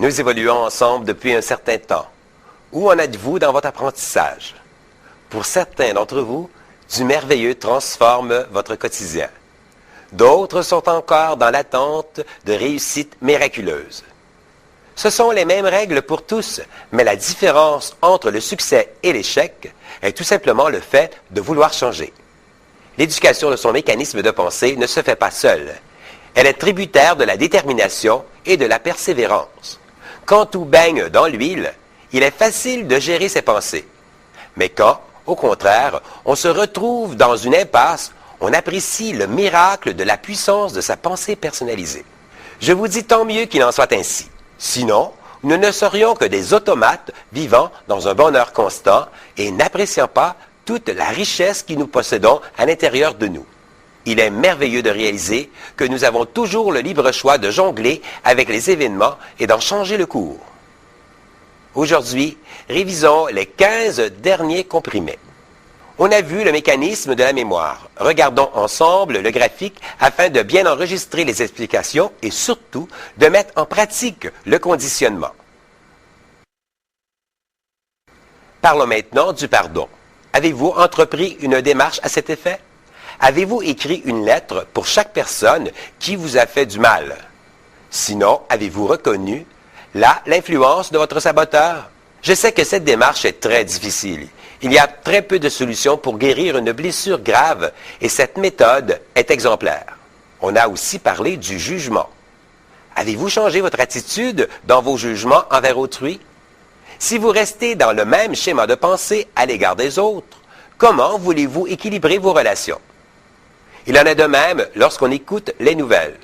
Nous évoluons ensemble depuis un certain temps. Où en êtes-vous dans votre apprentissage? Pour certains d'entre vous, du merveilleux transforme votre quotidien. D'autres sont encore dans l'attente de réussites miraculeuses. Ce sont les mêmes règles pour tous, mais la différence entre le succès et l'échec est tout simplement le fait de vouloir changer. L'éducation de son mécanisme de pensée ne se fait pas seule. Elle est tributaire de la détermination et de la persévérance. Quand tout baigne dans l'huile, il est facile de gérer ses pensées. Mais quand, au contraire, on se retrouve dans une impasse, on apprécie le miracle de la puissance de sa pensée personnalisée. Je vous dis tant mieux qu'il en soit ainsi. Sinon, nous ne serions que des automates vivant dans un bonheur constant et n'appréciant pas toute la richesse que nous possédons à l'intérieur de nous. Il est merveilleux de réaliser que nous avons toujours le libre choix de jongler avec les événements et d'en changer le cours. Aujourd'hui, révisons les 15 derniers comprimés. On a vu le mécanisme de la mémoire. Regardons ensemble le graphique afin de bien enregistrer les explications et surtout de mettre en pratique le conditionnement. Parlons maintenant du pardon. Avez-vous entrepris une démarche à cet effet? Avez-vous écrit une lettre pour chaque personne qui vous a fait du mal? Sinon, avez-vous reconnu là l'influence de votre saboteur? Je sais que cette démarche est très difficile. Il y a très peu de solutions pour guérir une blessure grave et cette méthode est exemplaire. On a aussi parlé du jugement. Avez-vous changé votre attitude dans vos jugements envers autrui? Si vous restez dans le même schéma de pensée à l'égard des autres, comment voulez-vous équilibrer vos relations? Il en est de même lorsqu'on écoute les nouvelles.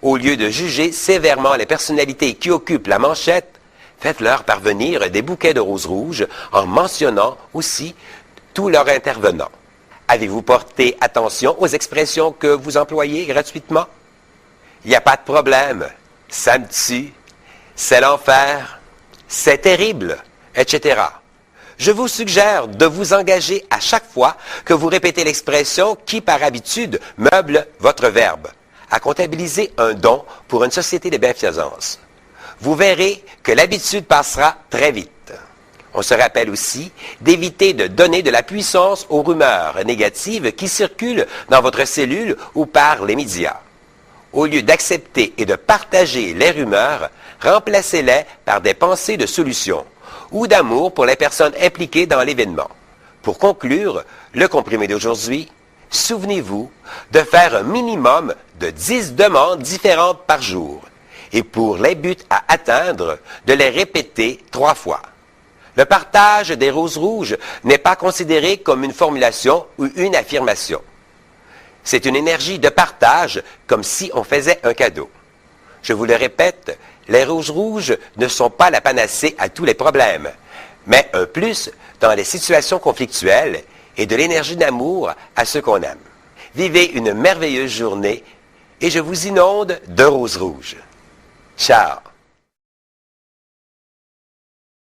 Au lieu de juger sévèrement les personnalités qui occupent la manchette, faites-leur parvenir des bouquets de roses rouges en mentionnant aussi tous leurs intervenants. Avez-vous porté attention aux expressions que vous employez gratuitement? Il n'y a pas de problème, ça me tue, c'est l'enfer, c'est terrible, etc. Je vous suggère de vous engager à chaque fois que vous répétez l'expression qui, par habitude, meuble votre verbe, à comptabiliser un don pour une société de bienfaisance. Vous verrez que l'habitude passera très vite. On se rappelle aussi d'éviter de donner de la puissance aux rumeurs négatives qui circulent dans votre cellule ou par les médias. Au lieu d'accepter et de partager les rumeurs, remplacez-les par des pensées de solution ou d'amour pour les personnes impliquées dans l'événement. Pour conclure le comprimé d'aujourd'hui, souvenez-vous de faire un minimum de 10 demandes différentes par jour. Et pour les buts à atteindre, de les répéter 3 fois. Le partage des roses rouges n'est pas considéré comme une formulation ou une affirmation. C'est une énergie de partage comme si on faisait un cadeau. Je vous le répète, les roses rouges ne sont pas la panacée à tous les problèmes, mais un plus dans les situations conflictuelles et de l'énergie d'amour à ceux qu'on aime. Vivez une merveilleuse journée et je vous inonde de roses rouges. Ciao!